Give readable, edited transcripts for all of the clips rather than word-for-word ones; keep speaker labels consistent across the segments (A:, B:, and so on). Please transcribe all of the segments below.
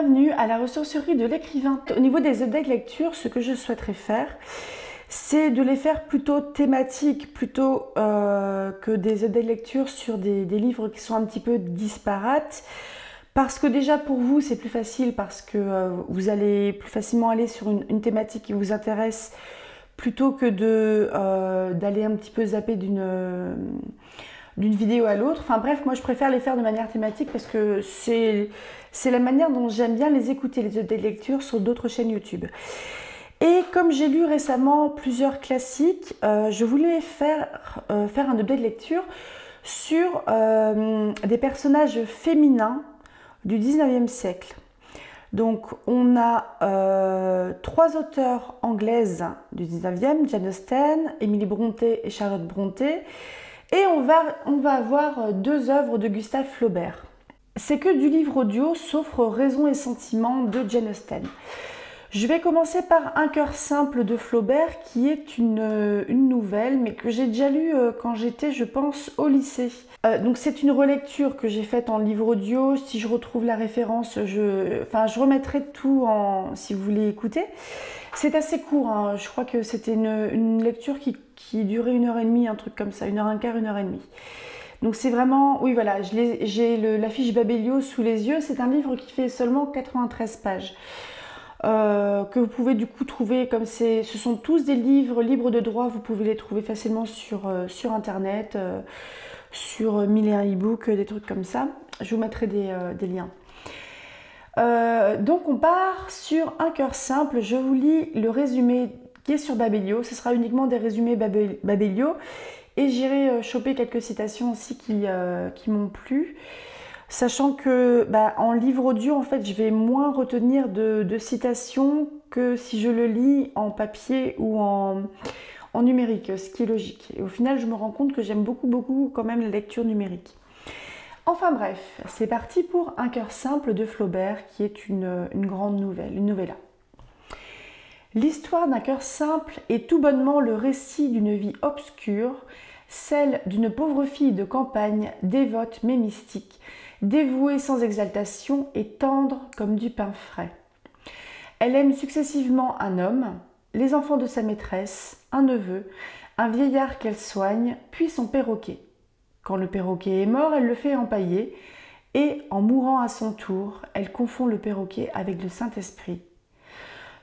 A: bienvenue à la ressourcerie de l'écrivain. Au niveau des updates lecture, ce que je souhaiterais faire, c'est de les faire plutôt thématiques, plutôt que des updates lecture sur des livres qui sont un petit peu disparates. Parce que déjà pour vous, c'est plus facile parce que vous allez plus facilement aller sur une thématique qui vous intéresse plutôt que d'aller un petit peu zapper d'une vidéo à l'autre. Enfin bref, moi je préfère les faire de manière thématique parce que c'est la manière dont j'aime bien les écouter, les updates lecture sur d'autres chaînes YouTube. Et comme j'ai lu récemment plusieurs classiques, je voulais faire un update lecture sur des personnages féminins du 19e siècle. Donc on a trois auteurs anglaises du 19e, Jane Austen, Emily Brontë et Charlotte Brontë. Et on va avoir deux œuvres de Gustave Flaubert. C'est que du livre audio, sauf Raison et Sentiment de Jane Austen. Je vais commencer par Un cœur simple de Flaubert, qui est une nouvelle, mais que j'ai déjà lue quand j'étais, je pense, au lycée. Donc c'est une relecture que j'ai faite en livre audio. Si je retrouve la référence, je remettrai tout si vous voulez écouter. C'est assez court, hein. Je crois que c'était une lecture qui durait 1h30, un truc comme ça, 1h15, 1h30. Donc c'est vraiment, oui voilà, j'ai la fiche Babelio sous les yeux. C'est un livre qui fait seulement 93 pages. Que vous pouvez du coup trouver, comme ce sont tous des livres libres de droit, vous pouvez les trouver facilement sur internet, sur 1001 e-book, des trucs comme ça. Je vous mettrai des liens. Donc on part sur Un cœur simple. Je vous lis le résumé qui est sur Babelio. Ce sera uniquement des résumés Babelio et j'irai choper quelques citations aussi qui m'ont plu. Sachant que en livre audio, en fait, je vais moins retenir de citations que si je le lis en papier ou en numérique, ce qui est logique. Et au final, je me rends compte que j'aime beaucoup quand même la lecture numérique. Enfin bref, c'est parti pour Un cœur simple de Flaubert, qui est une grande nouvelle, une novella. L'histoire d'un cœur simple est tout bonnement le récit d'une vie obscure, celle d'une pauvre fille de campagne, dévote mais mystique, dévouée sans exaltation et tendre comme du pain frais. Elle aime successivement un homme, les enfants de sa maîtresse, un neveu, un vieillard qu'elle soigne, puis son perroquet. Quand le perroquet est mort, elle le fait empailler, et, en mourant à son tour, elle confond le perroquet avec le Saint-Esprit.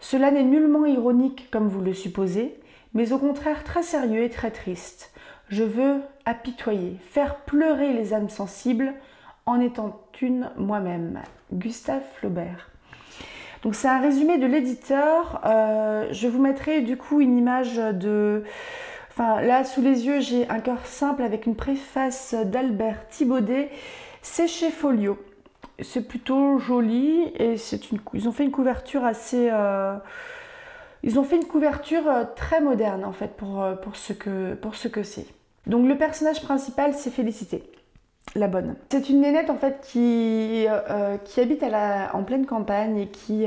A: Cela n'est nullement ironique comme vous le supposez, mais au contraire très sérieux et très triste. Je veux apitoyer, faire pleurer les âmes sensibles, en étant une moi-même. Gustave Flaubert. Donc c'est un résumé de l'éditeur. Je vous mettrai du coup une image de... Enfin là sous les yeux j'ai Un cœur simple avec une préface d'Albert Thibaudet. C'est chez Folio. C'est plutôt joli et ils ont fait une couverture assez... Ils ont fait une couverture très moderne en fait pour ce que c'est. Donc le personnage principal c'est Félicité. La bonne. C'est une nénette en fait qui habite en pleine campagne et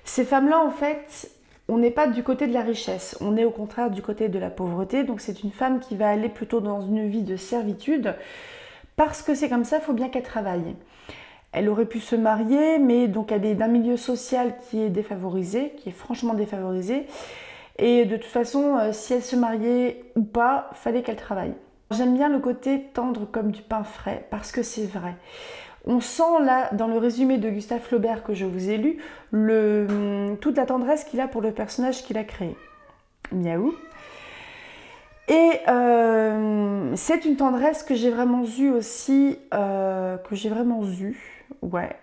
A: ces femmes-là en fait, on n'est pas du côté de la richesse, on est au contraire du côté de la pauvreté. Donc c'est une femme qui va aller plutôt dans une vie de servitude parce que c'est comme ça, il faut bien qu'elle travaille. Elle aurait pu se marier, mais donc elle est d'un milieu social qui est défavorisé, qui est franchement défavorisé. Et de toute façon, si elle se mariait ou pas, fallait qu'elle travaille. J'aime bien le côté tendre comme du pain frais, parce que c'est vrai. On sent là, dans le résumé de Gustave Flaubert que je vous ai lu, toute la tendresse qu'il a pour le personnage qu'il a créé. Miaou. Et c'est une tendresse que j'ai vraiment eue aussi,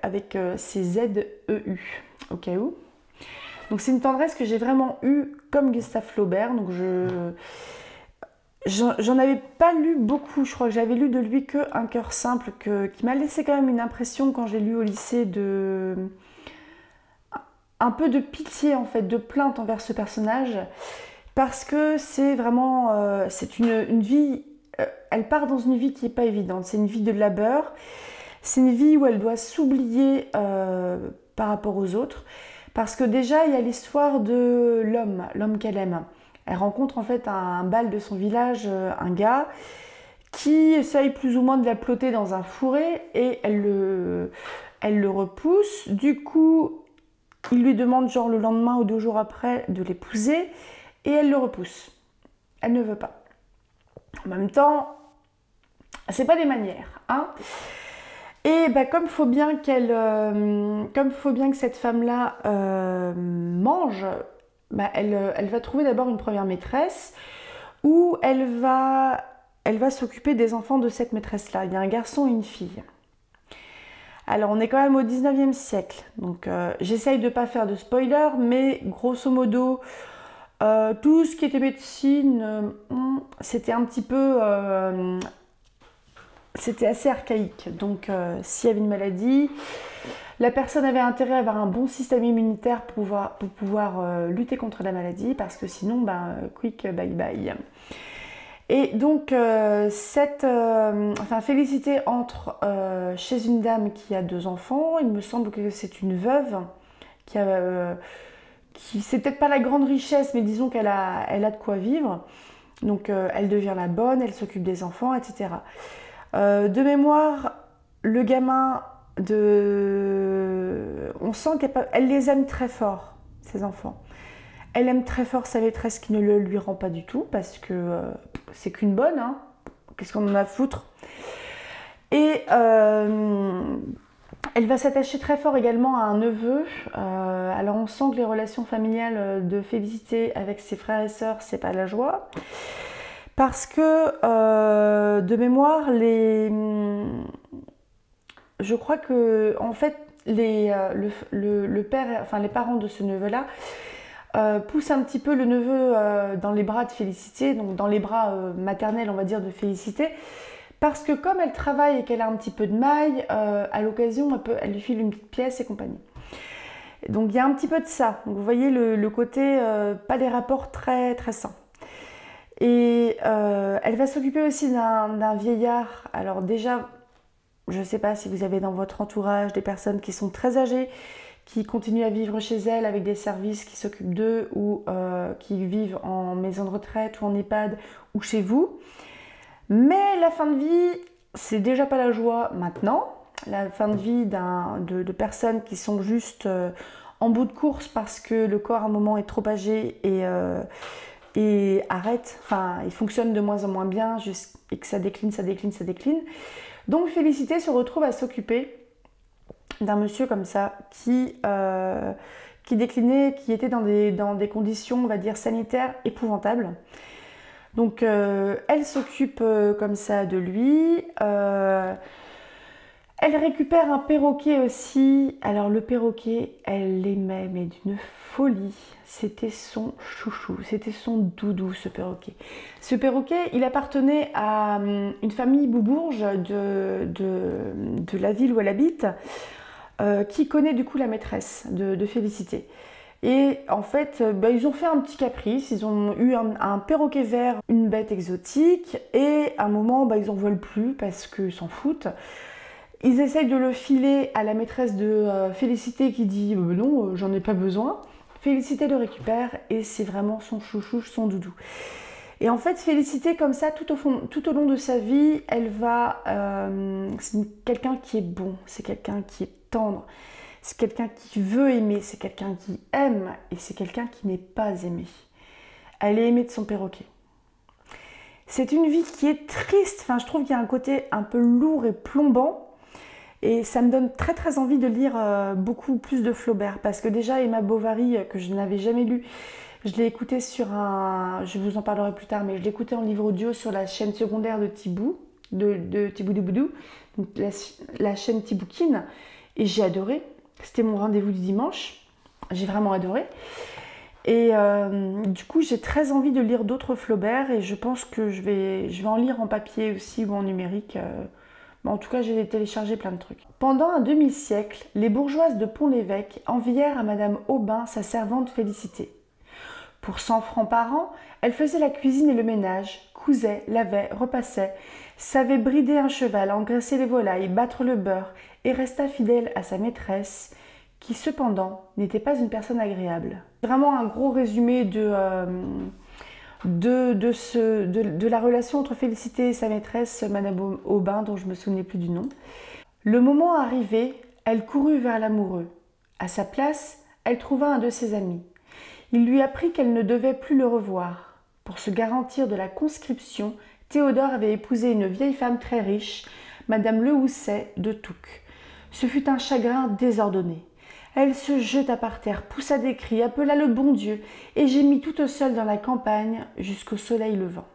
A: avec ces Z-E-U, au cas où. Donc c'est une tendresse que j'ai vraiment eue comme Gustave Flaubert, donc j'en avais pas lu beaucoup, je crois que j'avais lu de lui que Un cœur simple, qui m'a laissé quand même une impression quand j'ai lu au lycée un peu de pitié en fait, de plainte envers ce personnage, parce que c'est vraiment, c'est une vie, elle part dans une vie qui n'est pas évidente, c'est une vie de labeur, c'est une vie où elle doit s'oublier par rapport aux autres, parce que déjà il y a l'histoire de l'homme qu'elle aime. Elle rencontre en fait à un bal de son village un gars qui essaye plus ou moins de la ploter dans un fourré et elle Elle le repousse. Du coup, il lui demande genre le lendemain ou 2 jours après de l'épouser et elle le repousse. Elle ne veut pas. En même temps, c'est pas des manières, hein. Et bah, comme faut bien que cette femme-là mange, bah, elle va trouver d'abord une première maîtresse où elle va s'occuper des enfants de cette maîtresse-là. Il y a un garçon et une fille. Alors on est quand même au 19e siècle, donc j'essaye de ne pas faire de spoiler, mais grosso modo, tout ce qui était médecine, c'était un petit peu... c'était assez archaïque. Donc s'il y avait une maladie, la personne avait intérêt à avoir un bon système immunitaire pour pouvoir lutter contre la maladie, parce que sinon, ben, quick, bye bye. Et donc, Félicité entre chez une dame qui a 2 enfants. Il me semble que c'est une veuve qui c'est peut-être pas la grande richesse, mais disons qu'elle a de quoi vivre. Donc, elle devient la bonne, elle s'occupe des enfants, etc. De mémoire, le gamin, on sent qu'elle les aime très fort, ces enfants. Elle aime très fort sa maîtresse qui ne le lui rend pas du tout, parce que c'est qu'une bonne, hein. Qu'est-ce qu'on en a à foutre? Et elle va s'attacher très fort également à un neveu. Alors on sent que les relations familiales de Félicité avec ses frères et sœurs, c'est pas la joie. Parce que, de mémoire, je crois que, en fait, le père, enfin les parents de ce neveu-là, poussent un petit peu le neveu dans les bras de Félicité, donc dans les bras maternels, on va dire, de Félicité, parce que comme elle travaille et qu'elle a un petit peu de maille, à l'occasion, elle lui file une petite pièce et compagnie. Donc il y a un petit peu de ça. Donc, vous voyez le côté, pas des rapports très, très sains. Et elle va s'occuper aussi d'un vieillard. Alors déjà, je ne sais pas si vous avez dans votre entourage des personnes qui sont très âgées, qui continuent à vivre chez elles avec des services qui s'occupent d'eux ou qui vivent en maison de retraite ou en EHPAD ou chez vous. Mais la fin de vie, c'est déjà pas la joie maintenant. La fin de vie de personnes qui sont juste en bout de course parce que le corps à un moment est trop âgé et arrête, enfin il fonctionne de moins en moins bien et que ça décline. Donc Félicité se retrouve à s'occuper d'un monsieur comme ça qui déclinait, qui était dans des conditions, on va dire, sanitaires épouvantables. Donc elle s'occupe comme ça de lui. Elle récupère un perroquet aussi. Alors le perroquet, elle l'aimait, mais d'une folie. C'était son chouchou, c'était son doudou, ce perroquet. Ce perroquet, il appartenait à une famille boubourge de la ville où elle habite, qui connaît du coup la maîtresse de Félicité. Et en fait, ils ont fait un petit caprice, ils ont eu un perroquet vert, une bête exotique, et à un moment, ils n'en veulent plus parce qu'ils s'en foutent. Ils essayent de le filer à la maîtresse de Félicité qui dit non, j'en ai pas besoin. Félicité le récupère et c'est vraiment son chouchou, son doudou. Et en fait, Félicité, comme ça, tout au long de sa vie, elle va... c'est quelqu'un qui est bon, c'est quelqu'un qui est tendre, c'est quelqu'un qui veut aimer, c'est quelqu'un qui aime et c'est quelqu'un qui n'est pas aimé. Elle est aimée de son perroquet. C'est une vie qui est triste, enfin je trouve qu'il y a un côté un peu lourd et plombant. Et ça me donne très très envie de lire beaucoup plus de Flaubert, parce que déjà Emma Bovary, que je n'avais jamais lu, je l'ai écouté sur je vous en parlerai plus tard, mais je l'ai écouté en livre audio sur la chaîne secondaire de Thibou, de Thibou Boudou, donc la chaîne Thiboukine, et j'ai adoré. C'était mon rendez-vous du dimanche, j'ai vraiment adoré. Et du coup, j'ai très envie de lire d'autres Flaubert, et je pense que je vais en lire en papier aussi ou en numérique. En tout cas, j'ai téléchargé plein de trucs. Pendant un demi-siècle, les bourgeoises de Pont-l'Évêque envièrent à Madame Aubin sa servante Félicité. Pour 100 francs par an, elle faisait la cuisine et le ménage, cousait, lavait, repassait, savait brider un cheval, engraisser les volailles, battre le beurre et resta fidèle à sa maîtresse, qui cependant n'était pas une personne agréable. Vraiment un gros résumé de la relation entre Félicité et sa maîtresse, Madame Aubin, dont je me souvenais plus du nom. Le moment arrivé, Elle courut vers l'amoureux. À sa place, elle trouva un de ses amis. Il lui apprit qu'elle ne devait plus le revoir. Pour se garantir de la conscription, Théodore avait épousé une vieille femme très riche, Madame Lehousset de Touques. Ce fut un chagrin désordonné. Elle se jeta par terre, poussa des cris, appela le bon Dieu et gémit toute seule dans la campagne jusqu'au soleil levant.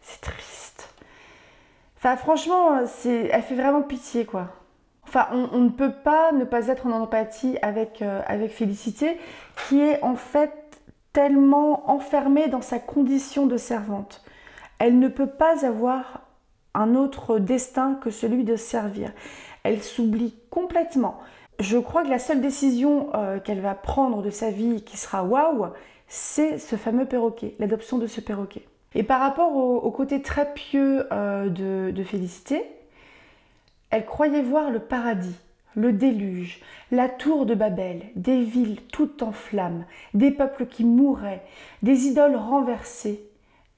A: C'est triste. Enfin, franchement, elle fait vraiment pitié, quoi. Enfin, on ne peut pas ne pas être en empathie avec Félicité, qui est en fait tellement enfermée dans sa condition de servante. Elle ne peut pas avoir un autre destin que celui de servir. Elle s'oublie complètement. Je crois que la seule décision qu'elle va prendre de sa vie qui sera waouh, c'est ce fameux perroquet, l'adoption de ce perroquet. Et par rapport au côté très pieux de Félicité, elle croyait voir le paradis, le déluge, la tour de Babel, des villes toutes en flammes, des peuples qui mouraient, des idoles renversées.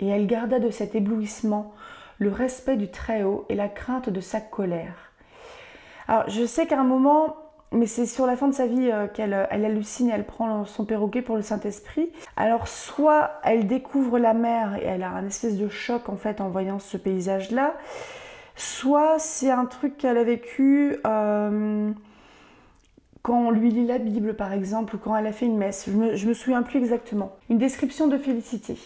A: Et elle garda de cet éblouissement le respect du Très-Haut et la crainte de sa colère. Alors, je sais qu'à un moment, mais c'est sur la fin de sa vie qu'elle hallucine et elle prend son perroquet pour le Saint-Esprit. Alors, soit elle découvre la mer et elle a un espèce de choc en fait en voyant ce paysage-là, soit c'est un truc qu'elle a vécu quand on lui lit la Bible par exemple, ou quand elle a fait une messe. Je me souviens plus exactement. Une description de Félicité.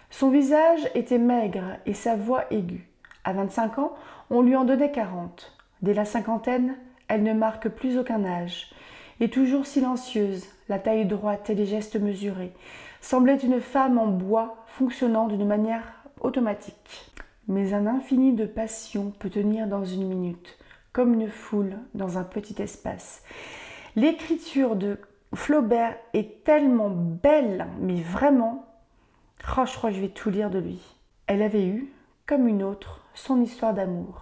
A: Son visage était maigre et sa voix aiguë. À 25 ans, on lui en donnait 40. Dès la cinquantaine, elle ne marque plus aucun âge. Et toujours silencieuse, la taille droite et les gestes mesurés, semblait une femme en bois fonctionnant d'une manière automatique. Mais un infini de passion peut tenir dans une minute, comme une foule dans un petit espace. L'écriture de Flaubert est tellement belle, mais vraiment, oh, je crois que je vais tout lire de lui. Elle avait eu, comme une autre, son histoire d'amour.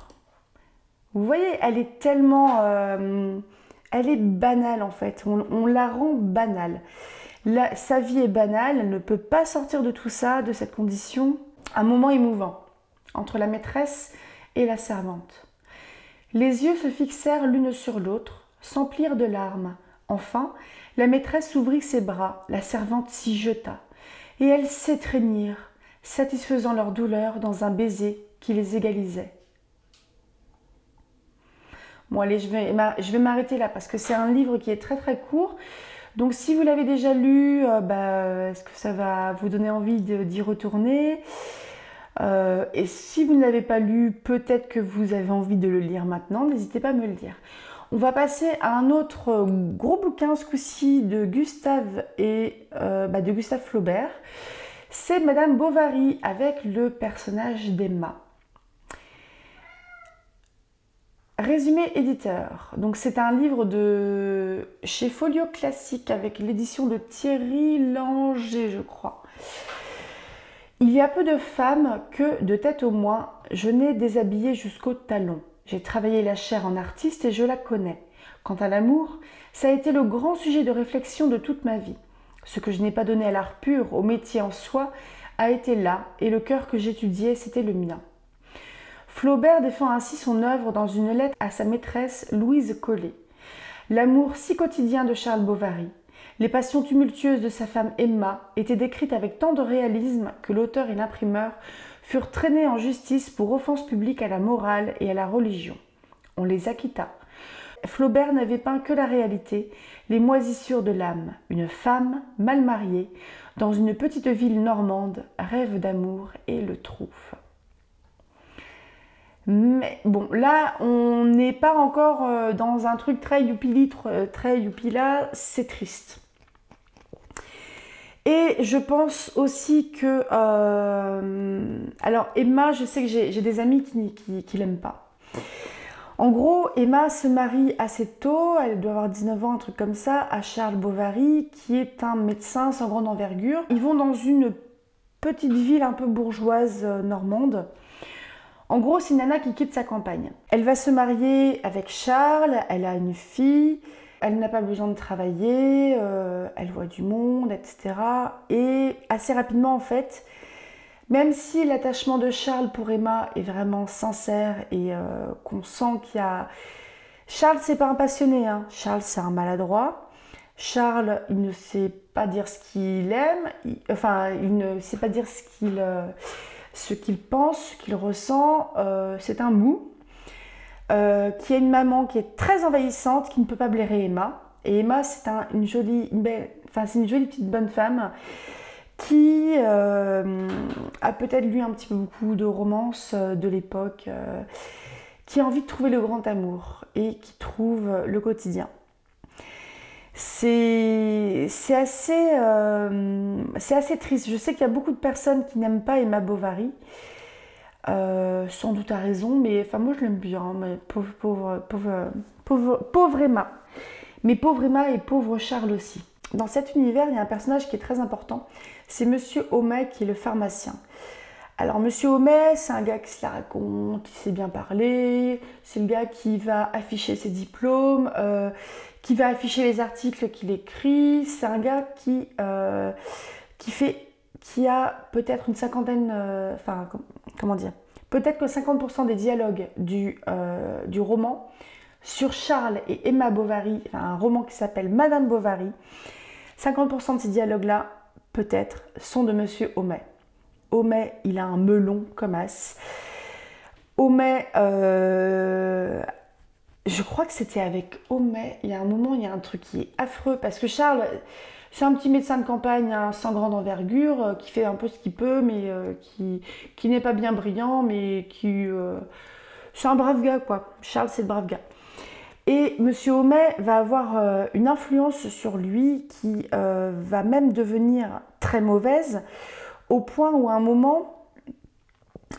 A: Vous voyez, elle est tellement... elle est banale en fait, on la rend banale. Sa vie est banale, elle ne peut pas sortir de tout ça, de cette condition. Un moment émouvant entre la maîtresse et la servante. Les yeux se fixèrent l'une sur l'autre, s'emplirent de larmes. Enfin, la maîtresse ouvrit ses bras, la servante s'y jeta, et elles s'étreignirent, satisfaisant leur douleur dans un baiser qui les égalisait. Bon allez, je vais m'arrêter là parce que c'est un livre qui est très très court. Donc si vous l'avez déjà lu, est-ce que ça va vous donner envie d'y retourner ? Et si vous ne l'avez pas lu, peut-être que vous avez envie de le lire maintenant, n'hésitez pas à me le dire. On va passer à un autre gros bouquin, ce coup-ci de Gustave Flaubert. C'est Madame Bovary avec le personnage d'Emma. Résumé éditeur. Donc c'est un livre de chez Folio Classique avec l'édition de Thierry Langer, je crois. Il y a peu de femmes que, de tête au moins, je n'ai déshabillé jusqu'au talon. J'ai travaillé la chair en artiste et je la connais. Quant à l'amour, ça a été le grand sujet de réflexion de toute ma vie. Ce que je n'ai pas donné à l'art pur, au métier en soi, a été là, et le cœur que j'étudiais, c'était le mien. Flaubert défend ainsi son œuvre dans une lettre à sa maîtresse Louise Collet. L'amour si quotidien de Charles Bovary, les passions tumultueuses de sa femme Emma étaient décrites avec tant de réalisme que l'auteur et l'imprimeur furent traînés en justice pour offense publique à la morale et à la religion. On les acquitta. Flaubert n'avait peint que la réalité, les moisissures de l'âme. Une femme, mal mariée, dans une petite ville normande, rêve d'amour et le trouve. Mais bon, là, on n'est pas encore dans un truc très youpi là, c'est triste. Et je pense aussi que... alors, Emma, je sais que j'ai des amis qui l'aiment pas. En gros, Emma se marie assez tôt, elle doit avoir 19 ans, un truc comme ça, à Charles Bovary, qui est un médecin sans grande envergure. Ils vont dans une petite ville un peu bourgeoise normande. En gros, c'est une nana qui quitte sa campagne. Elle va se marier avec Charles, elle a une fille, elle n'a pas besoin de travailler, elle voit du monde, etc. Et assez rapidement, en fait, Même si l'attachement de Charles pour Emma est vraiment sincère et qu'on sent qu'il y a... Charles, c'est pas un passionné, hein. Charles, c'est un maladroit. Charles, il ne sait pas dire ce qu'il aime, il ne sait pas dire ce qu'il pense, ce qu'il ressent. C'est un mou qui a une maman qui est très envahissante, qui ne peut pas blairer Emma. Et Emma, c'est une jolie petite bonne femme qui a peut-être lu un petit peu beaucoup de romances de l'époque, qui a envie de trouver le grand amour et qui trouve le quotidien. C'est assez triste. Je sais qu'il y a beaucoup de personnes qui n'aiment pas Emma Bovary, sans doute à raison, mais enfin moi je l'aime bien, mais pauvre Emma. Mais pauvre Emma et pauvre Charles aussi. Dans cet univers, il y a un personnage qui est très important, c'est Monsieur Homais qui est le pharmacien. Alors Monsieur Homais, c'est un gars qui se la raconte, qui sait bien parler, c'est le gars qui va afficher ses diplômes, qui va afficher les articles qu'il écrit, c'est un gars qui a peut-être une cinquantaine, comment dire, peut-être que 50% des dialogues du roman sur Charles et Emma Bovary, un roman qui s'appelle Madame Bovary, 50% de ces dialogues-là, peut-être, sont de Monsieur Homais. Homais, il a un melon comme as. Homais, je crois que c'était avec Homais, il y a un moment, il y a un truc qui est affreux, parce que Charles, c'est un petit médecin de campagne, hein, sans grande envergure, qui fait un peu ce qu'il peut, mais qui n'est pas bien brillant, mais c'est un brave gars, quoi. Charles, c'est le brave gars. Et Monsieur Homais va avoir une influence sur lui qui va même devenir très mauvaise, au point où à un moment,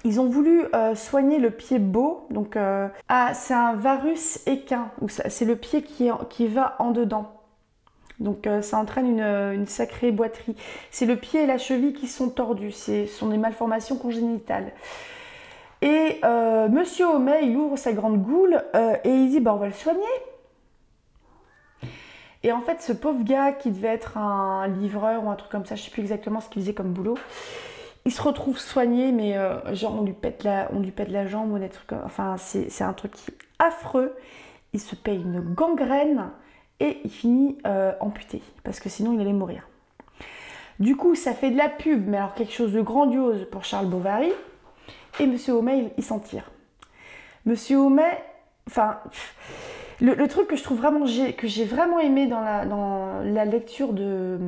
A: ils ont voulu soigner le pied beau. Donc, c'est un varus équin, c'est le pied qui va en dedans. Donc ça entraîne une sacrée boiterie. C'est le pied et la cheville qui sont tordus, ce sont des malformations congénitales. Et Monsieur Homais, il ouvre sa grande goule et il dit on va le soigner. Et en fait, ce pauvre gars qui devait être un livreur ou un truc comme ça, je ne sais plus exactement ce qu'il faisait comme boulot, il se retrouve soigné, mais genre on lui pète la jambe ou des trucs. Enfin, c'est un truc affreux. Il se paye une gangrène et il finit amputé parce que sinon il allait mourir. Du coup, ça fait de la pub, mais alors quelque chose de grandiose pour Charles Bovary. Et Monsieur Homais, il s'en tire. Monsieur Homais, enfin, le truc que je trouve vraiment, que j'ai vraiment aimé dans la lecture de...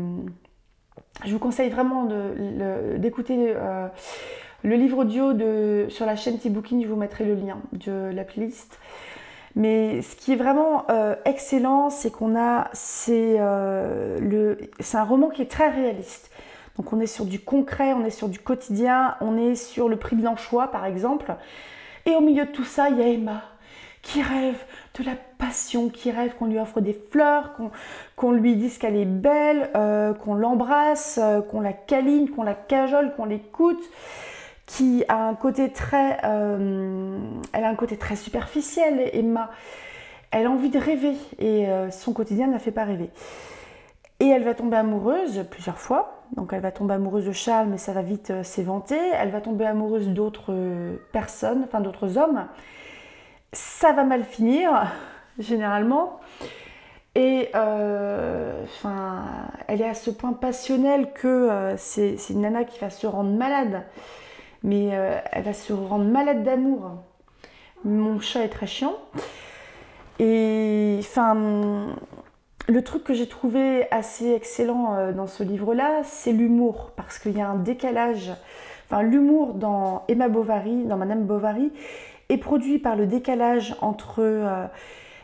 A: Je vous conseille vraiment d'écouter le livre audio sur la chaîne T-Booking, je vous mettrai le lien de la playlist. Mais ce qui est vraiment excellent, c'est c'est un roman qui est très réaliste. Donc on est sur du concret, on est sur du quotidien, on est sur le prix de l'anchois par exemple. Et au milieu de tout ça, il y a Emma qui rêve de la passion, qui rêve qu'on lui offre des fleurs, qu'on lui dise qu'elle est belle, qu'on l'embrasse, qu'on la câline, qu'on la cajole, qu'on l'écoute, qui a un côté elle a un côté très superficiel, Emma. Elle a envie de rêver et son quotidien ne la fait pas rêver. Et elle va tomber amoureuse plusieurs fois. Donc elle va tomber amoureuse de Charles, mais ça va vite s'éventer. Elle va tomber amoureuse d'autres personnes, enfin d'autres hommes. Ça va mal finir, généralement. Et elle est à ce point passionnelle que c'est une nana qui va se rendre malade. Mais elle va se rendre malade d'amour. Mon chat est très chiant. Et enfin... Le truc que j'ai trouvé assez excellent dans ce livre-là, c'est l'humour, parce qu'il y a un décalage. Enfin, l'humour dans Emma Bovary, dans Madame Bovary, est produit par le décalage entre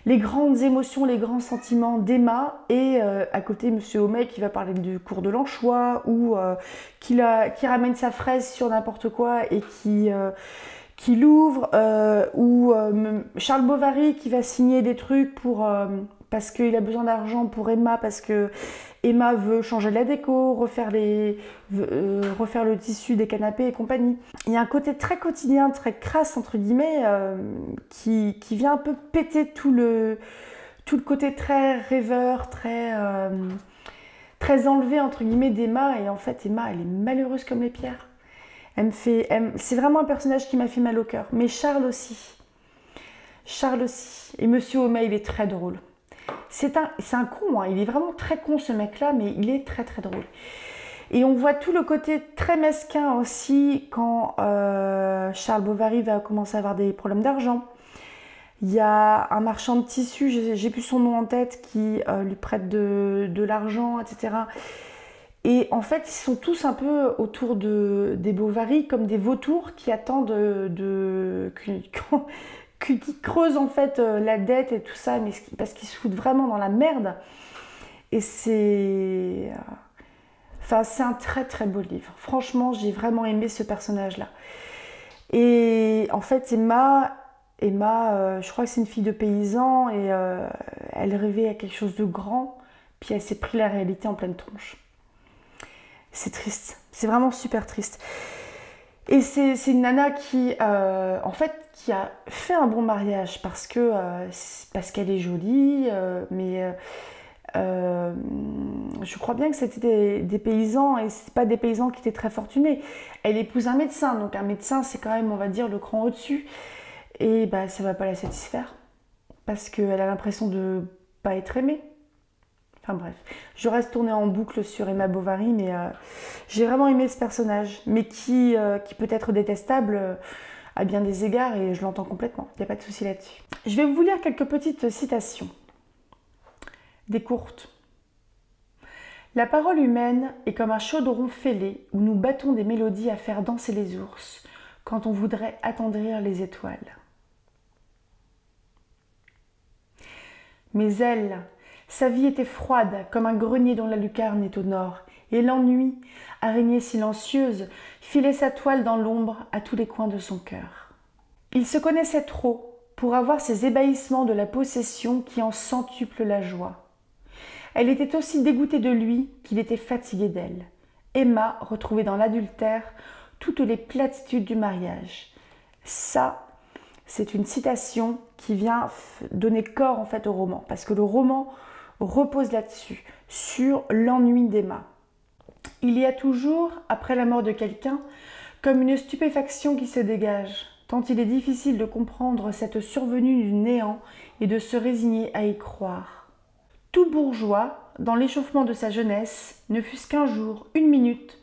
A: les grandes émotions, les grands sentiments d'Emma et à côté Monsieur Homais qui va parler du cours de l'anchois ou qui ramène sa fraise sur n'importe quoi et qui l'ouvre, ou Charles Bovary qui va signer des trucs parce qu'il a besoin d'argent pour Emma, parce que Emma veut changer la déco, refaire le tissu des canapés et compagnie. Il y a un côté très quotidien, très crasse entre guillemets, qui vient un peu péter tout le côté très rêveur, très enlevé entre guillemets d'Emma. Et en fait, Emma, elle est malheureuse comme les pierres. C'est vraiment un personnage qui m'a fait mal au cœur. Mais Charles aussi. Charles aussi. Et Monsieur Homais, il est très drôle. C'est un con, hein. Il est vraiment très con ce mec-là, mais il est très très drôle. Et on voit tout le côté très mesquin aussi quand Charles Bovary va commencer à avoir des problèmes d'argent. Il y a un marchand de tissus, j'ai plus son nom en tête, qui lui prête de l'argent, etc. Et en fait, ils sont tous un peu autour des Bovary comme des vautours qui attendent qui creusent en fait la dette et tout ça, mais parce qu'ils se foutent vraiment dans la merde. Et c'est... Enfin, c'est un très très beau livre. Franchement, j'ai vraiment aimé ce personnage-là. Et en fait, Emma, je crois que c'est une fille de paysan et elle rêvait à quelque chose de grand, puis elle s'est pris la réalité en pleine tronche. C'est triste, c'est vraiment super triste. Et c'est une nana qui, en fait, qui a fait un bon mariage parce qu'elle est jolie, mais je crois bien que c'était des paysans et c'est pas des paysans qui étaient très fortunés. Elle épouse un médecin, donc un médecin c'est quand même, on va dire, le cran au-dessus. Et bah ça va pas la satisfaire parce qu'elle a l'impression de pas être aimée. Enfin bref, je reste tournée en boucle sur Emma Bovary, mais j'ai vraiment aimé ce personnage, mais qui peut être détestable à bien des égards et je l'entends complètement, il n'y a pas de souci là-dessus. Je vais vous lire quelques petites citations, des courtes. La parole humaine est comme un chaudron fêlé où nous battons des mélodies à faire danser les ours quand on voudrait attendrir les étoiles. Mais elle, sa vie était froide comme un grenier dont la lucarne est au nord, et l'ennui, araignée silencieuse, filait sa toile dans l'ombre à tous les coins de son cœur. Il se connaissait trop pour avoir ces ébahissements de la possession qui en centuplent la joie. Elle était aussi dégoûtée de lui qu'il était fatigué d'elle. Emma retrouvait dans l'adultère toutes les platitudes du mariage. Ça, c'est une citation qui vient donner corps en fait au roman, parce que le roman repose là-dessus, sur l'ennui d'Emma. Il y a toujours, après la mort de quelqu'un, comme une stupéfaction qui se dégage, tant il est difficile de comprendre cette survenue du néant et de se résigner à y croire. Tout bourgeois, dans l'échauffement de sa jeunesse, ne fût-ce qu'un jour, une minute,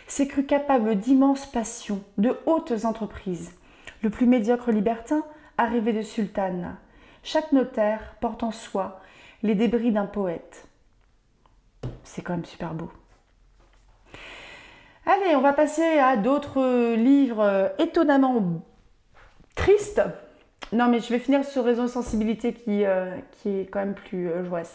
A: s'est cru capable d'immenses passions, de hautes entreprises. Le plus médiocre libertin a rêvé de sultane. Chaque notaire porte en soi les débris d'un poète. C'est quand même super beau. Allez, on va passer à d'autres livres étonnamment tristes. Non, mais je vais finir sur Raison et sensibilité qui est quand même plus joyeuse.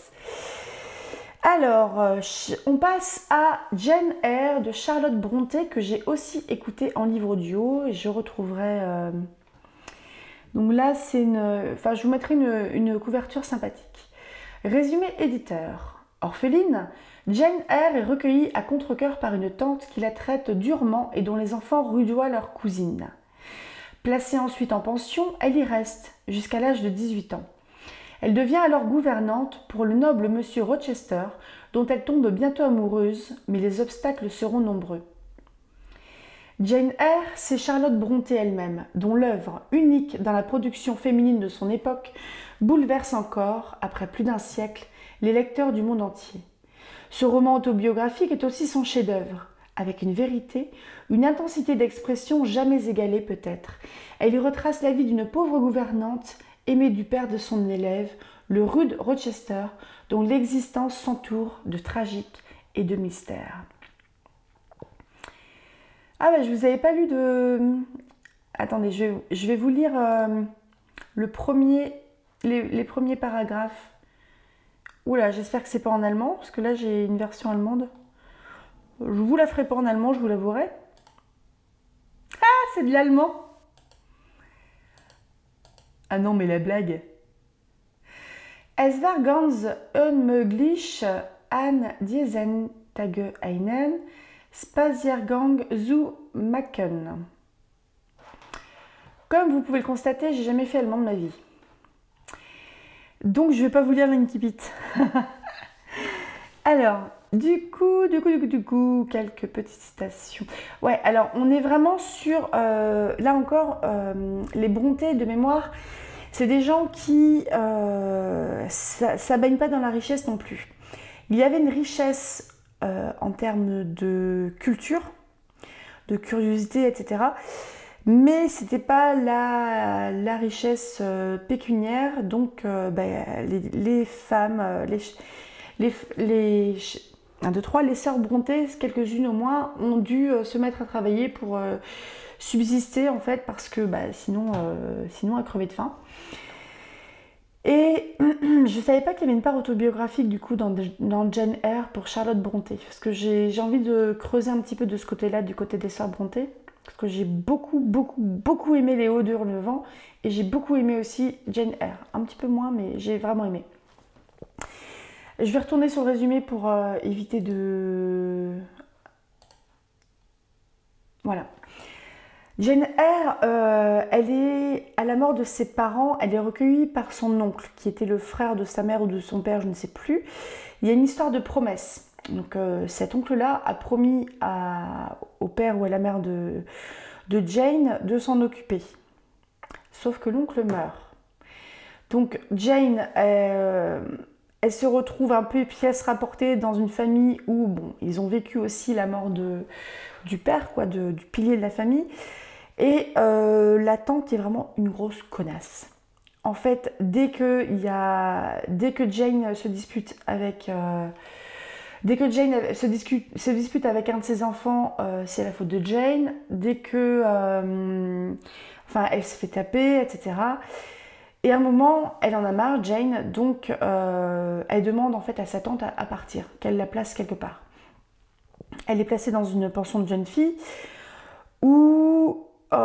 A: Alors, on passe à Jane Eyre de Charlotte Brontë que j'ai aussi écouté en livre audio et je retrouverai... Donc là, je vous mettrai une couverture sympathique. Résumé éditeur. Orpheline, Jane Eyre est recueillie à contre-cœur par une tante qui la traite durement et dont les enfants rudoient leur cousine. Placée ensuite en pension, elle y reste jusqu'à l'âge de 18 ans. Elle devient alors gouvernante pour le noble monsieur Rochester, dont elle tombe bientôt amoureuse, mais les obstacles seront nombreux. Jane Eyre, c'est Charlotte Brontë elle-même, dont l'œuvre, unique dans la production féminine de son époque, bouleverse encore, après plus d'un siècle, les lecteurs du monde entier. Ce roman autobiographique est aussi son chef-d'œuvre, avec une vérité, une intensité d'expression jamais égalée peut-être. Elle y retrace la vie d'une pauvre gouvernante, aimée du père de son élève, le rude Rochester, dont l'existence s'entoure de tragique et de mystère. Ah bah je vous avais pas lu de... Attendez, je vais vous lire les premiers paragraphes. Oula, j'espère que c'est pas en allemand, parce que là j'ai une version allemande. Je vous la ferai pas en allemand, je vous l'avouerai. Ah, c'est de l'allemand. Ah non, mais la blague. Es war ganz unmöglich, an diesen Tage einen Spaziergang zu machen. Comme vous pouvez le constater, j'ai jamais fait allemand de ma vie. Donc je vais pas vous lire l'incipit. Alors, Du coup, quelques petites citations. Ouais, alors on est vraiment sur, là encore, les Brontë de mémoire, c'est des gens qui, ça baigne pas dans la richesse non plus. Il y avait une richesse en termes de culture, de curiosité, etc. Mais c'était pas la richesse pécuniaire, donc les femmes, les 1, 2, 3, les sœurs Brontë, quelques-unes au moins, ont dû se mettre à travailler pour subsister en fait, parce que sinon elles crevaient de faim. Et je savais pas qu'il y avait une part autobiographique du coup dans Jane Eyre pour Charlotte Brontë, parce que j'ai envie de creuser un petit peu de ce côté-là, du côté des sœurs Brontë, parce que j'ai beaucoup aimé Les Hauts d'Hurlevent, et j'ai beaucoup aimé aussi Jane Eyre, un petit peu moins, mais j'ai vraiment aimé. Je vais retourner sur le résumé pour éviter de... Voilà. Jane Eyre, elle est à la mort de ses parents, elle est recueillie par son oncle, qui était le frère de sa mère ou de son père, je ne sais plus. Il y a une histoire de promesse. Donc cet oncle-là a promis au père ou à la mère de Jane de s'en occuper. Sauf que l'oncle meurt. Donc Jane, elle se retrouve un peu pièce rapportée dans une famille où, bon, ils ont vécu aussi la mort du père, quoi, du pilier de la famille. Et la tante est vraiment une grosse connasse. En fait, dès que Jane se dispute avec... se dispute avec un de ses enfants, c'est la faute de Jane. Dès que... elle se fait taper, etc. Et à un moment, elle en a marre, Jane, donc elle demande en fait à sa tante à partir, qu'elle la place quelque part. Elle est placée dans une pension de jeunes filles où tout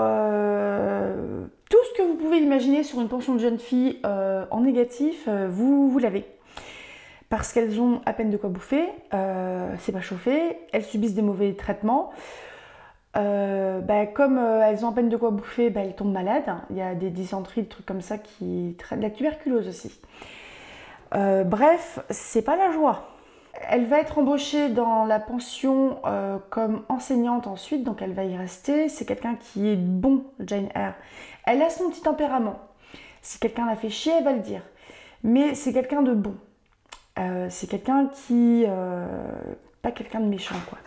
A: ce que vous pouvez imaginer sur une pension de jeunes filles en négatif, vous l'avez. Parce qu'elles ont à peine de quoi bouffer, c'est pas chauffé, elles subissent des mauvais traitements. Comme elles ont à peine de quoi bouffer, elles tombent malades. Il y a des dysenteries, des trucs comme ça qui traitent de la tuberculose aussi. Bref, c'est pas la joie. Elle va être embauchée dans la pension comme enseignante ensuite, donc elle va y rester. C'est quelqu'un qui est bon, Jane Eyre. Elle a son petit tempérament. Si quelqu'un la fait chier, elle va le dire. Mais c'est quelqu'un de bon. C'est quelqu'un qui... pas quelqu'un de méchant, quoi.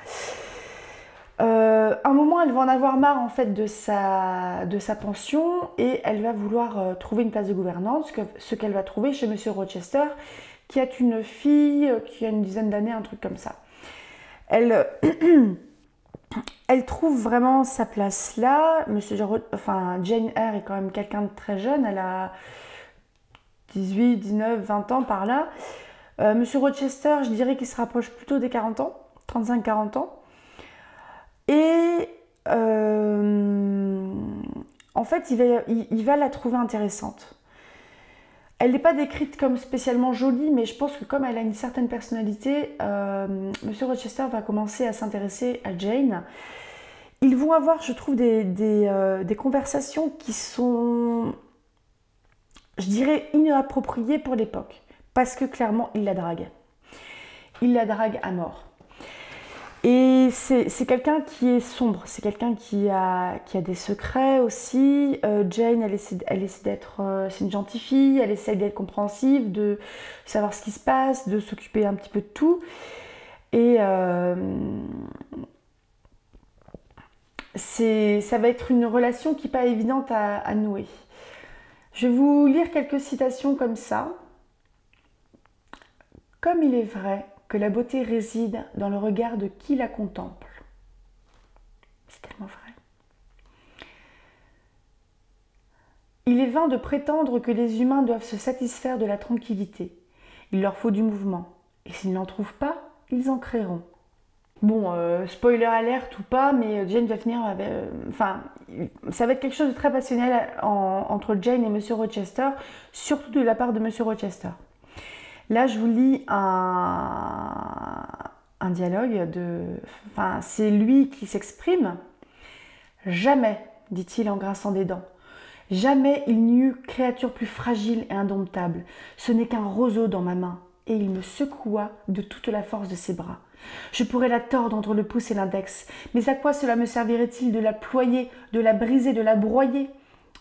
A: Un moment, elle va en avoir marre en fait de sa pension et elle va vouloir trouver une place de gouvernante, ce qu'elle va trouver chez Monsieur Rochester, qui a une fille qui a une dizaine d'années, un truc comme ça. Elle trouve vraiment sa place là. Jane Eyre est quand même quelqu'un de très jeune, elle a 18, 19, 20 ans par là. Monsieur Rochester, je dirais qu'il se rapproche plutôt des 40 ans, 35-40 ans. Et en fait, il va la trouver intéressante. Elle n'est pas décrite comme spécialement jolie, mais je pense que comme elle a une certaine personnalité, Monsieur Rochester va commencer à s'intéresser à Jane. Ils vont avoir, je trouve, des conversations qui sont, je dirais, inappropriées pour l'époque. Parce que clairement, il la drague. Il la drague à mort. Et c'est quelqu'un qui est sombre, c'est quelqu'un qui a des secrets aussi. Jane, elle essaie d'être... c'est une gentille fille, elle essaie d'être compréhensive, de savoir ce qui se passe, de s'occuper un petit peu de tout. Et ça va être une relation qui n'est pas évidente à nouer. Je vais vous lire quelques citations comme ça. Comme il est vrai que la beauté réside dans le regard de qui la contemple. C'est tellement vrai. Il est vain de prétendre que les humains doivent se satisfaire de la tranquillité. Il leur faut du mouvement. Et s'ils n'en trouvent pas, ils en créeront. Bon, spoiler alert ou pas, mais Jane va finir avec... ça va être quelque chose de très passionnel entre Jane et Monsieur Rochester, surtout de la part de Monsieur Rochester. Là, je vous lis un dialogue c'est lui qui s'exprime. « Jamais, dit-il en grinçant des dents, jamais il n'y eut créature plus fragile et indomptable. Ce n'est qu'un roseau dans ma main. et il me secoua de toute la force de ses bras. Je pourrais la tordre entre le pouce et l'index, mais à quoi cela me servirait-il de la ployer, de la briser, de la broyer?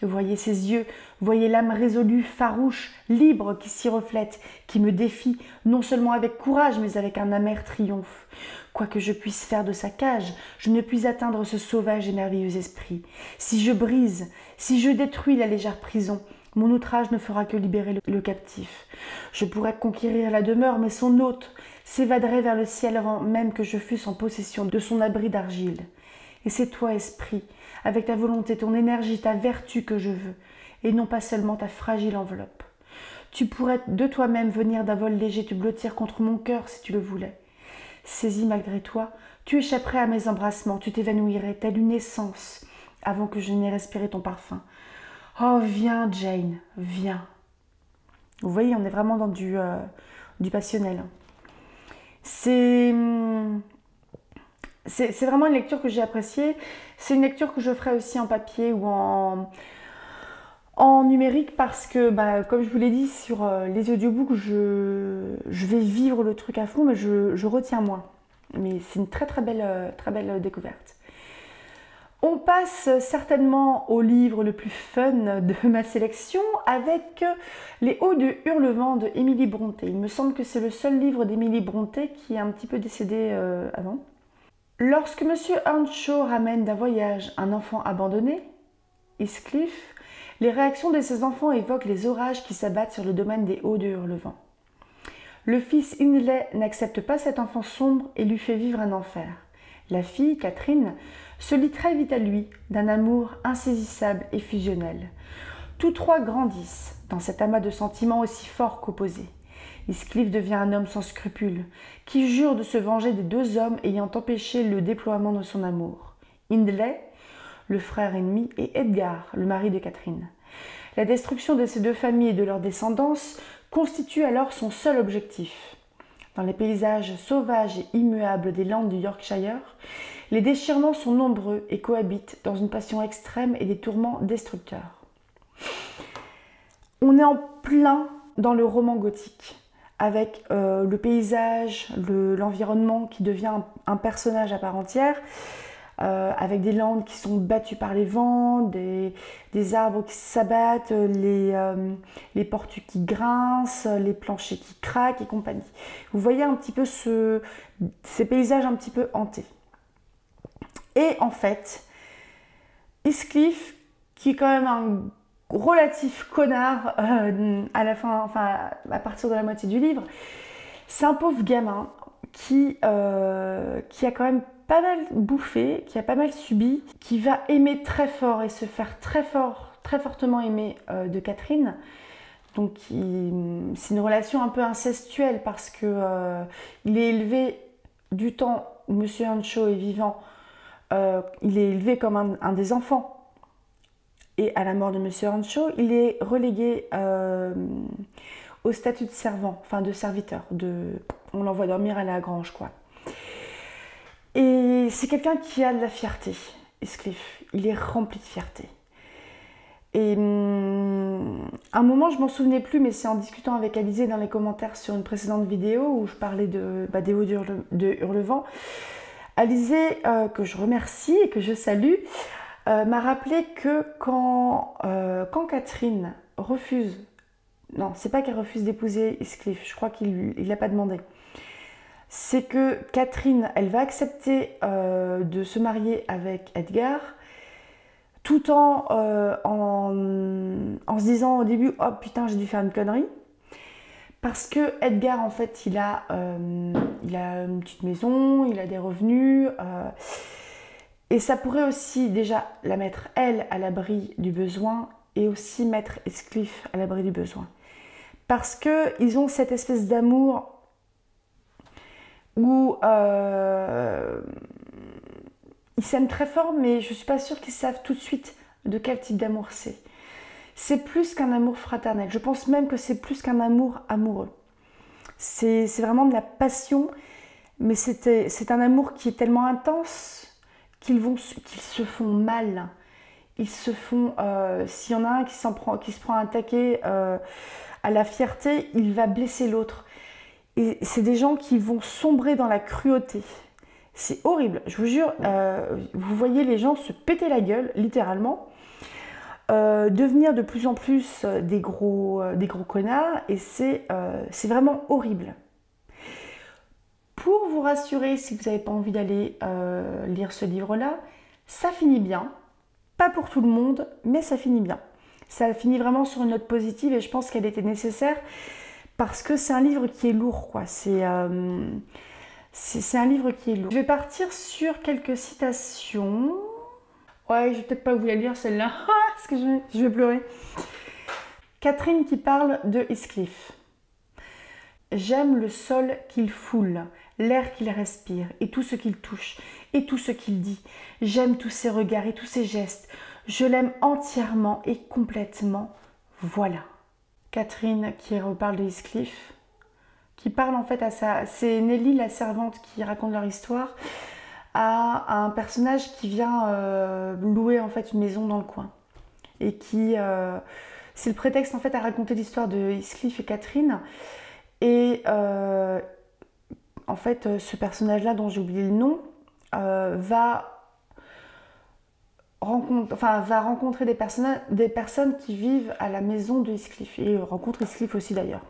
A: Voyez ses yeux, voyez l'âme résolue, farouche, libre qui s'y reflète, qui me défie, non seulement avec courage, mais avec un amer triomphe. Quoi que je puisse faire de sa cage, je ne puis atteindre ce sauvage et merveilleux esprit. Si je brise, si je détruis la légère prison, mon outrage ne fera que libérer le captif. Je pourrais conquérir la demeure, mais son hôte s'évaderait vers le ciel avant même que je fusse en possession de son abri d'argile. Et c'est toi, esprit, avec ta volonté, ton énergie, ta vertu que je veux, et non pas seulement ta fragile enveloppe. Tu pourrais de toi-même venir d'un vol léger te blottir contre mon cœur si tu le voulais. Saisi malgré toi, tu échapperais à mes embrassements, tu t'évanouirais, telle une essence, avant que je n'aie respiré ton parfum. Oh, viens, Jane, viens. Vous voyez, on est vraiment dans du passionnel. C'est vraiment une lecture que j'ai appréciée. C'est une lecture que je ferai aussi en papier ou en numérique parce que, comme je vous l'ai dit, sur les audiobooks, je vais vivre le truc à fond, mais je retiens moins. Mais c'est une très belle découverte. On passe certainement au livre le plus fun de ma sélection avec Les Hauts de Hurlevent de Émilie Brontë. Il me semble que c'est le seul livre d'Émilie Brontë qui est un petit peu décédé avant. Lorsque M. Earnshaw ramène d'un voyage un enfant abandonné, Heathcliff, les réactions de ses enfants évoquent les orages qui s'abattent sur le domaine des Hauts de Hurlevent. Le fils Hindley n'accepte pas cet enfant sombre et lui fait vivre un enfer. La fille, Catherine, se lie très vite à lui, d'un amour insaisissable et fusionnel. Tous trois grandissent dans cet amas de sentiments aussi forts qu'opposés. Heathcliff devient un homme sans scrupules, qui jure de se venger des deux hommes ayant empêché le déploiement de son amour. Hindley, le frère ennemi, et Edgar, le mari de Catherine. La destruction de ces deux familles et de leur descendance constitue alors son seul objectif. Dans les paysages sauvages et immuables des landes du Yorkshire, les déchirements sont nombreux et cohabitent dans une passion extrême et des tourments destructeurs. On est en plein dans le roman gothique, avec le paysage, l'environnement qui devient un personnage à part entière, avec des landes qui sont battues par les vents, des arbres qui s'abattent, les portus qui grincent, les planchers qui craquent et compagnie. Vous voyez un petit peu ces paysages un petit peu hantés. Et en fait, Heathcliff, qui est quand même un relatif connard à la fin, enfin à partir de la moitié du livre, c'est un pauvre gamin qui a quand même pas mal bouffé, qui a pas mal subi, qui va aimer très fort et se faire très fortement aimer de Catherine. Donc c'est une relation un peu incestuelle parce que il est élevé du temps où M. Earnshaw est vivant, il est élevé comme un des enfants. Et à la mort de M. Earnshaw, il est relégué au statut de servant, enfin de serviteur. On l'envoie dormir à la grange, quoi. Et c'est quelqu'un qui a de la fierté, Heathcliff. Il est rempli de fierté. Et à un moment, je m'en souvenais plus, mais c'est en discutant avec Alizée dans les commentaires sur une précédente vidéo où je parlais des Hauts de Hurlevent. Alizée, que je remercie et que je salue, m'a rappelé que quand Catherine refuse, non, c'est pas qu'elle refuse d'épouser Heathcliff, je crois qu'il l'a pas demandé, c'est que Catherine, elle va accepter de se marier avec Edgar, tout en se disant au début, oh putain, j'ai dû faire une connerie, parce que Edgar, en fait, il a une petite maison, il a des revenus, et ça pourrait aussi déjà la mettre, elle, à l'abri du besoin, et aussi mettre Heathcliff à l'abri du besoin. Parce qu'ils ont cette espèce d'amour où ils s'aiment très fort, mais je ne suis pas sûre qu'ils savent tout de suite de quel type d'amour c'est. C'est plus qu'un amour fraternel. Je pense même que c'est plus qu'un amour amoureux. C'est vraiment de la passion, mais c'est un amour qui est tellement intense qu'ils se font mal. Ils se font, s'il y en a un qui se prend un taquet à la fierté, il va blesser l'autre. Et c'est des gens qui vont sombrer dans la cruauté. C'est horrible, je vous jure, vous voyez les gens se péter la gueule, littéralement, devenir de plus en plus des gros connards, et c'est vraiment horrible. Pour vous rassurer, si vous n'avez pas envie d'aller lire ce livre-là, ça finit bien. Pas pour tout le monde, mais ça finit bien. Ça finit vraiment sur une note positive et je pense qu'elle était nécessaire parce que c'est un livre qui est lourd, quoi. C'est un livre qui est lourd. Je vais partir sur quelques citations. Ouais, je vais peut-être pas vous la lire celle-là, parce que je vais pleurer. Catherine qui parle de Heathcliff. J'aime le sol qu'il foule, l'air qu'il respire, et tout ce qu'il touche, et tout ce qu'il dit. J'aime tous ses regards et tous ses gestes. Je l'aime entièrement et complètement. Voilà. Catherine qui reparle de Heathcliff, qui parle en fait à sa... C'est Nelly, la servante, qui raconte leur histoire à un personnage qui vient louer en fait une maison dans le coin. Et qui... c'est le prétexte en fait à raconter l'histoire de Heathcliff et Catherine. Et en fait, ce personnage-là, dont j'ai oublié le nom, va rencontrer des personnes qui vivent à la maison de Heathcliff. Et rencontre Heathcliff aussi d'ailleurs.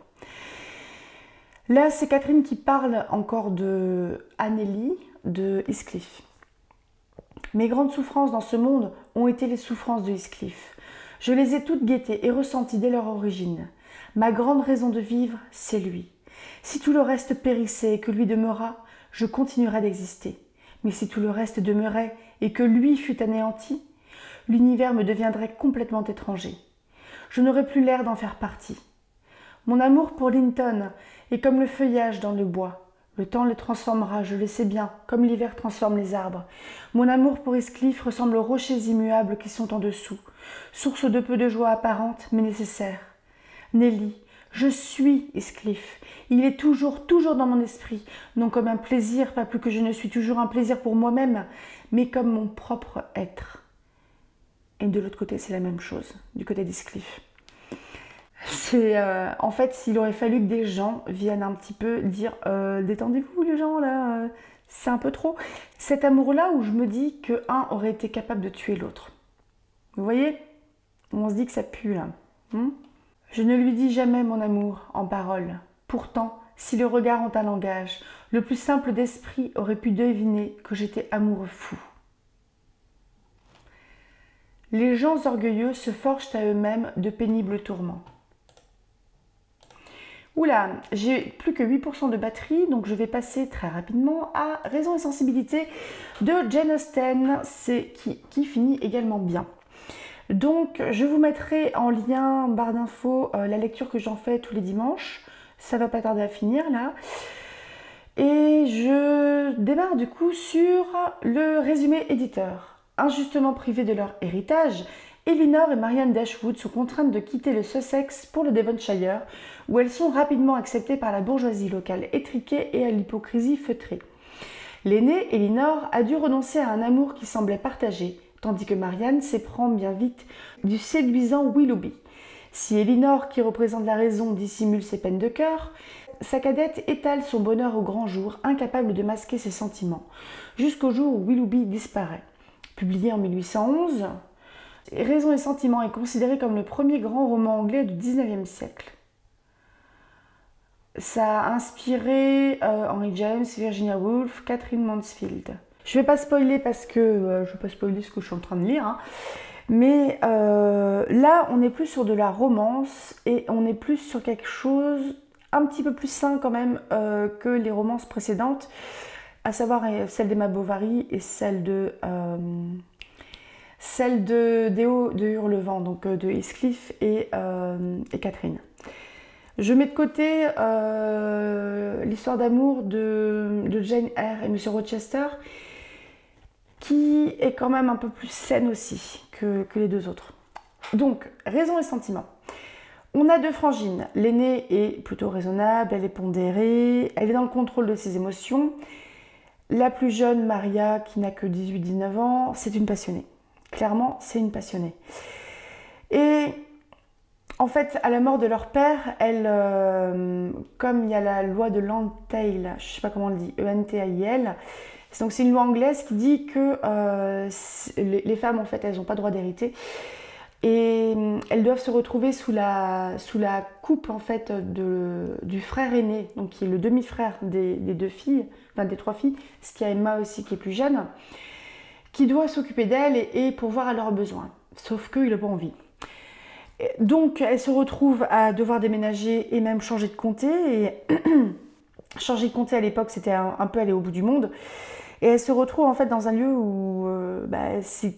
A: Là, c'est Catherine qui parle encore de Anneli, de Heathcliff. Mes grandes souffrances dans ce monde ont été les souffrances de Heathcliff. Je les ai toutes guettées et ressenties dès leur origine. Ma grande raison de vivre, c'est lui. Si tout le reste périssait et que lui demeura, je continuerais d'exister. Mais si tout le reste demeurait et que lui fût anéanti, l'univers me deviendrait complètement étranger. Je n'aurais plus l'air d'en faire partie. Mon amour pour Linton est comme le feuillage dans le bois. Le temps le transformera, je le sais bien, comme l'hiver transforme les arbres. Mon amour pour Heathcliff ressemble aux rochers immuables qui sont en dessous, source de peu de joie apparente, mais nécessaire. Nelly, je suis Heathcliff. Il est toujours dans mon esprit, non comme un plaisir, pas plus que je ne suis toujours un plaisir pour moi-même, mais comme mon propre être. Et de l'autre côté, c'est la même chose, du côté d'Heathcliff. En fait, il aurait fallu que des gens viennent un petit peu dire détendez-vous les gens là, c'est un peu trop. Cet amour-là où je me dis qu'un aurait été capable de tuer l'autre. Vous voyez? On se dit que ça pue là. Je ne lui dis jamais mon amour en paroles. Pourtant, si le regard ont un langage, le plus simple d'esprit aurait pu deviner que j'étais amoureux fou. Les gens orgueilleux se forgent à eux-mêmes de pénibles tourments. Oula, j'ai plus que 8% de batterie, donc je vais passer très rapidement à Raison et sensibilité de Jane Austen, qui finit également bien. Donc, je vous mettrai en lien, en barre d'infos, la lecture que j'en fais tous les dimanches. Ça va pas tarder à finir, là. Et je démarre du coup sur le résumé éditeur. Injustement privés de leur héritage, Elinor et Marianne Dashwood sont contraintes de quitter le Sussex pour le Devonshire, où elles sont rapidement acceptées par la bourgeoisie locale étriquée et à l'hypocrisie feutrée. L'aînée, Elinor, a dû renoncer à un amour qui semblait partagé, tandis que Marianne s'éprend bien vite du séduisant Willoughby. Si Elinor, qui représente la raison, dissimule ses peines de cœur, sa cadette étale son bonheur au grand jour, incapable de masquer ses sentiments, jusqu'au jour où Willoughby disparaît. Publié en 1811, Raison et sentiment est considéré comme le premier grand roman anglais du XIXe siècle. Ça a inspiré Henry James, Virginia Woolf, Catherine Mansfield. Je ne vais pas spoiler parce que je ne vais pas spoiler ce que je suis en train de lire, hein. Mais là, on est plus sur de la romance et on est plus sur quelque chose un petit peu plus sain quand même que les romances précédentes, à savoir celle d'Emma Bovary et celle de Hurlevent, donc de Heathcliff et Catherine. Je mets de côté l'histoire d'amour de Jane Eyre et Monsieur Rochester, qui est quand même un peu plus saine aussi que les deux autres. Donc, Raison et sentiment. On a deux frangines. L'aînée est plutôt raisonnable, elle est pondérée, elle est dans le contrôle de ses émotions. La plus jeune, Maria, qui n'a que 18-19 ans, c'est une passionnée. Clairement, c'est une passionnée. Et En fait, à la mort de leur père, elle, comme il y a la loi de l'entail, je ne sais pas comment on le dit, E-N-T-A-I-L, donc c'est une loi anglaise qui dit que les femmes, en fait, elles n'ont pas le droit d'hériter. Et elles doivent se retrouver sous la coupe, en fait, du frère aîné, donc qui est le demi-frère des deux filles, enfin des trois filles, ce qui a Emma aussi qui est plus jeune, qui doit s'occuper d'elles et pourvoir à leurs besoins. Sauf qu'il n'a pas envie. Donc, elle se retrouve à devoir déménager et même changer de comté. Et changer de comté à l'époque, c'était un peu aller au bout du monde. Et elle se retrouve en fait dans un lieu où,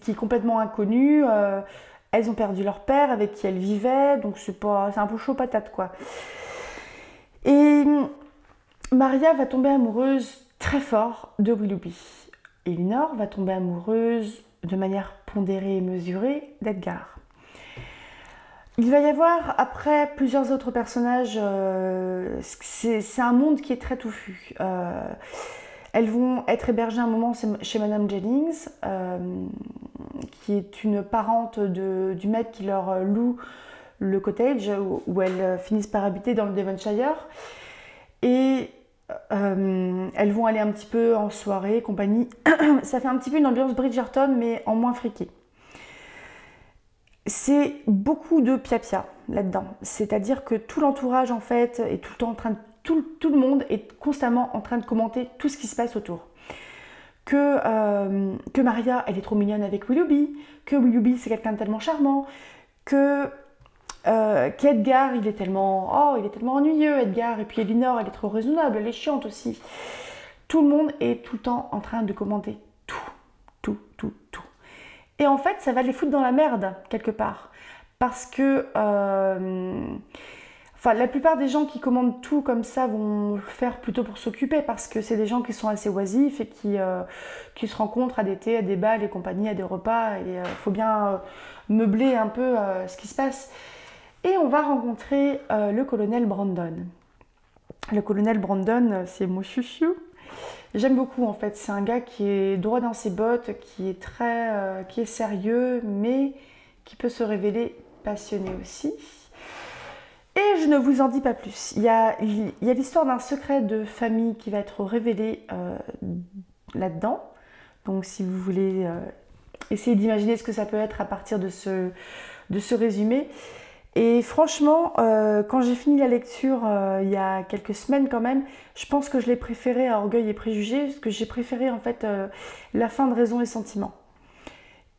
A: qui est complètement inconnu. Elles ont perdu leur père avec qui elles vivaient, donc c'est un peu chaud patate quoi. Et Maria va tomber amoureuse très fort de Willoughby. Elinor va tomber amoureuse de manière pondérée et mesurée d'Edgar. Il va y avoir après plusieurs autres personnages, c'est un monde qui est très touffu. Elles vont être hébergées un moment chez Madame Jennings, qui est une parente du mec qui leur loue le cottage où elles finissent par habiter dans le Devonshire. Et elles vont aller un petit peu en soirée, compagnie. Ça fait un petit peu une ambiance Bridgerton, mais en moins friquée. C'est beaucoup de pia-pia là-dedans. C'est-à-dire que tout l'entourage, en fait, est tout le temps en train de... Tout le monde est constamment en train de commenter tout ce qui se passe autour. Que Maria, elle est trop mignonne avec Willoughby, que Willoughby, c'est quelqu'un de tellement charmant, qu'Edgar, il est tellement ennuyeux, Edgar, et puis Elinor, elle est trop raisonnable, elle est chiante aussi. Tout le monde est tout le temps en train de commenter tout. Et en fait, ça va les foutre dans la merde, quelque part. Parce que... la plupart des gens qui commandent tout comme ça vont le faire plutôt pour s'occuper, parce que c'est des gens qui sont assez oisifs et qui se rencontrent à des thés, à des bals et compagnie, à des repas. Et il faut bien meubler un peu ce qui se passe. Et on va rencontrer le colonel Brandon. Le colonel Brandon, c'est mon chouchou. J'aime beaucoup en fait, c'est un gars qui est droit dans ses bottes, qui est sérieux, mais qui peut se révéler passionné aussi. Et je ne vous en dis pas plus. Il y a l'histoire d'un secret de famille qui va être révélé là-dedans. Donc si vous voulez essayer d'imaginer ce que ça peut être à partir de ce résumé. Et franchement, quand j'ai fini la lecture il y a quelques semaines quand même, je pense que je l'ai préféré à Orgueil et Préjugés, parce que j'ai préféré en fait la fin de Raison et Sentiment,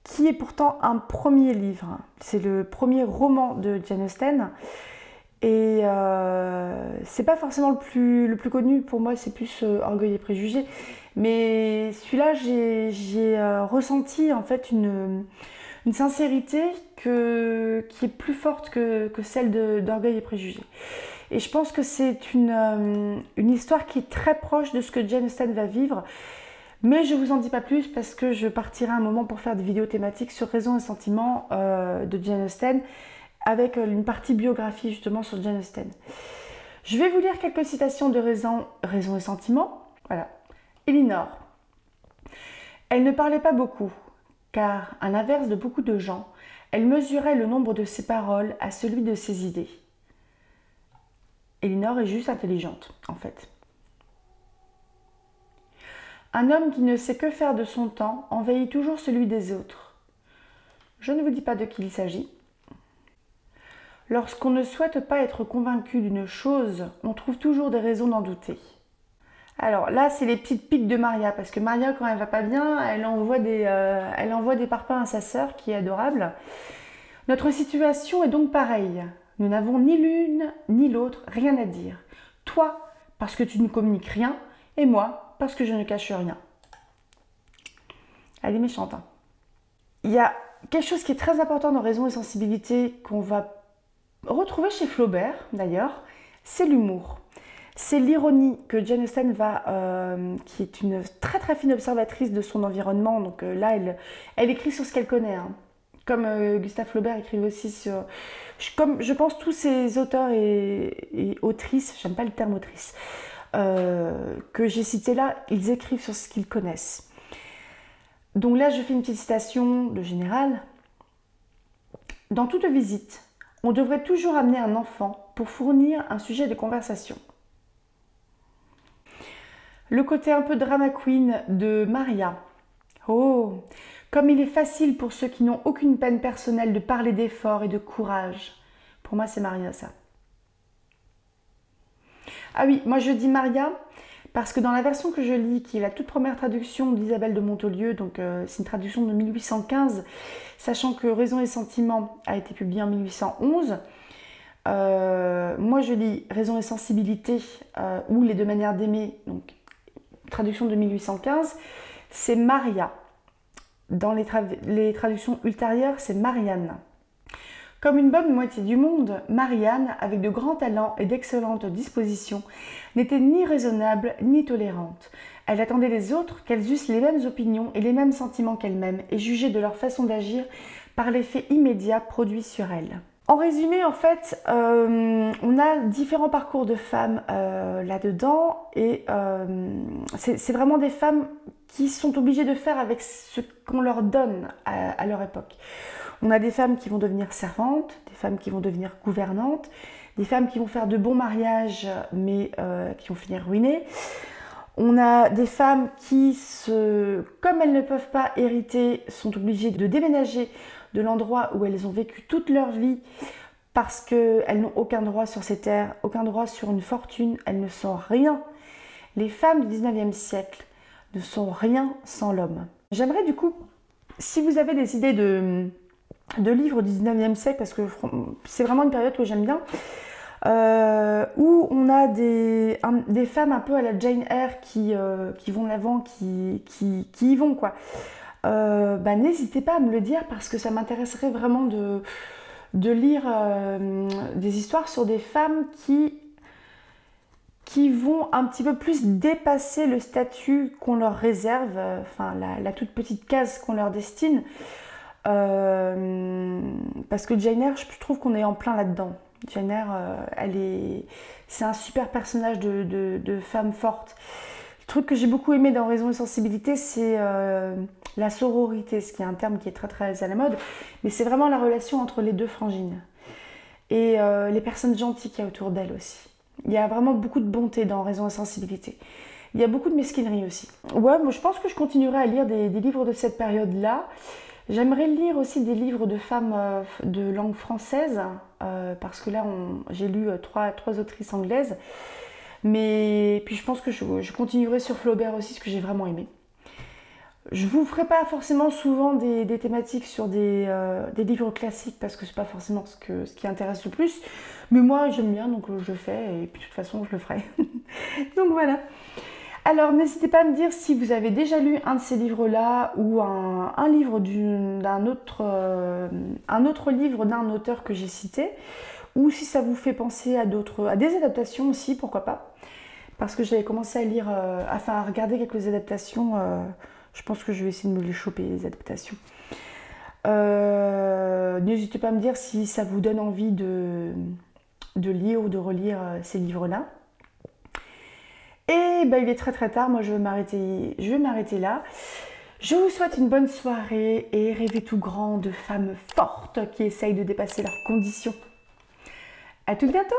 A: qui est pourtant un premier livre. C'est le premier roman de Jane Austen. Et c'est pas forcément le plus connu pour moi, c'est plus Orgueil et Préjugés. Mais celui-là, j'ai ressenti en fait une sincérité qui est plus forte que celle d'Orgueil et Préjugés. Et je pense que c'est une histoire qui est très proche de ce que Jane Austen va vivre. Mais je vous en dis pas plus parce que je partirai un moment pour faire des vidéos thématiques sur Raison et Sentiment de Jane Austen, avec une partie biographie justement sur Jane Austen. Je vais vous lire quelques citations de Raison et Sentiment. Voilà. Elinor. Elle ne parlait pas beaucoup, car, à l'inverse de beaucoup de gens, elle mesurait le nombre de ses paroles à celui de ses idées. Elinor est juste intelligente, en fait. Un homme qui ne sait que faire de son temps envahit toujours celui des autres. Je ne vous dis pas de qui il s'agit. Lorsqu'on ne souhaite pas être convaincu d'une chose, on trouve toujours des raisons d'en douter. Alors là, c'est les petites piques de Maria, parce que Maria, quand elle va pas bien, elle envoie des parpaings à sa sœur, qui est adorable. Notre situation est donc pareille. Nous n'avons ni l'une ni l'autre rien à dire. Toi, parce que tu ne communiques rien, et moi, parce que je ne cache rien. Elle est méchante, hein. Il y a quelque chose qui est très important dans Raison et Sensibilité, qu'on va retrouver chez Flaubert, d'ailleurs, c'est l'humour. C'est l'ironie que Jane Austen qui est une très très fine observatrice de son environnement. Donc là, elle écrit sur ce qu'elle connaît. Hein. Comme Gustave Flaubert écrivait aussi sur... Comme je pense tous ces auteurs et autrices, j'aime pas le terme autrice, que j'ai cités là, ils écrivent sur ce qu'ils connaissent. Donc là, je fais une petite citation de Général. Dans toute visite, On devrait toujours amener un enfant pour fournir un sujet de conversation. Le côté un peu drama queen de Maria. Oh, comme il est facile pour ceux qui n'ont aucune peine personnelle de parler d'effort et de courage. Pour moi, c'est Maria, ça. Ah oui, moi je dis Maria parce que dans la version que je lis, qui est la toute première traduction d'Isabelle de Montolieu, donc c'est une traduction de 1815, sachant que Raison et Sentiment a été publié en 1811, moi je lis Raison et Sensibilité ou Les deux manières d'aimer, donc traduction de 1815, c'est Maria. Dans les traductions ultérieures, c'est Marianne. Comme une bonne moitié du monde, Marianne, avec de grands talents et d'excellentes dispositions, n'était ni raisonnable ni tolérante. Elle attendait des autres qu'elles eussent les mêmes opinions et les mêmes sentiments qu'elle-même et jugeait de leur façon d'agir par l'effet immédiat produit sur elle. En résumé, en fait, on a différents parcours de femmes là-dedans et c'est vraiment des femmes qui sont obligées de faire avec ce qu'on leur donne à leur époque. On a des femmes qui vont devenir servantes, des femmes qui vont devenir gouvernantes, des femmes qui vont faire de bons mariages mais qui vont finir ruinées. On a des femmes qui, comme elles ne peuvent pas hériter, sont obligées de déménager de l'endroit où elles ont vécu toute leur vie parce qu'elles n'ont aucun droit sur ces terres, aucun droit sur une fortune, elles ne sont rien. Les femmes du 19e siècle ne sont rien sans l'homme. J'aimerais du coup, si vous avez des idées de livres du 19e siècle, parce que c'est vraiment une période que j'aime bien, où on a des femmes un peu à la Jane Eyre qui vont de l'avant, qui y vont, quoi. N'hésitez pas à me le dire parce que ça m'intéresserait vraiment de lire des histoires sur des femmes qui vont un petit peu plus dépasser le statut qu'on leur réserve, enfin la toute petite case qu'on leur destine. Parce que Jane Eyre, je trouve qu'on est en plein là-dedans. Jane Eyre, c'est un super personnage de femme forte. Le truc que j'ai beaucoup aimé dans Raison et Sensibilité, c'est la sororité, ce qui est un terme qui est très très à la mode, mais c'est vraiment la relation entre les deux frangines et les personnes gentilles qu'il y a autour d'elle aussi. Il y a vraiment beaucoup de bonté dans Raison et Sensibilité. Il y a beaucoup de mesquinerie aussi. Ouais, moi je pense que je continuerai à lire des livres de cette période-là. J'aimerais lire aussi des livres de femmes de langue française, parce que là j'ai lu trois autrices anglaises. Mais puis je pense que je continuerai sur Flaubert aussi, ce que j'ai vraiment aimé. Je vous ferai pas forcément souvent des thématiques sur des livres classiques parce que c'est pas forcément ce qui intéresse le plus. Mais moi j'aime bien, donc je le fais et puis de toute façon je le ferai. Donc voilà. Alors n'hésitez pas à me dire si vous avez déjà lu un de ces livres-là ou un livre d'un autre livre d'un auteur que j'ai cité, ou si ça vous fait penser à des adaptations aussi, pourquoi pas. Parce que j'avais commencé à lire, à regarder quelques adaptations. Je pense que je vais essayer de me les choper, les adaptations. N'hésitez pas à me dire si ça vous donne envie de lire ou de relire ces livres-là. Et il est très très tard, moi je vais m'arrêter là. Je vous souhaite une bonne soirée et rêvez tout grand de femmes fortes qui essayent de dépasser leurs conditions. À tout bientôt!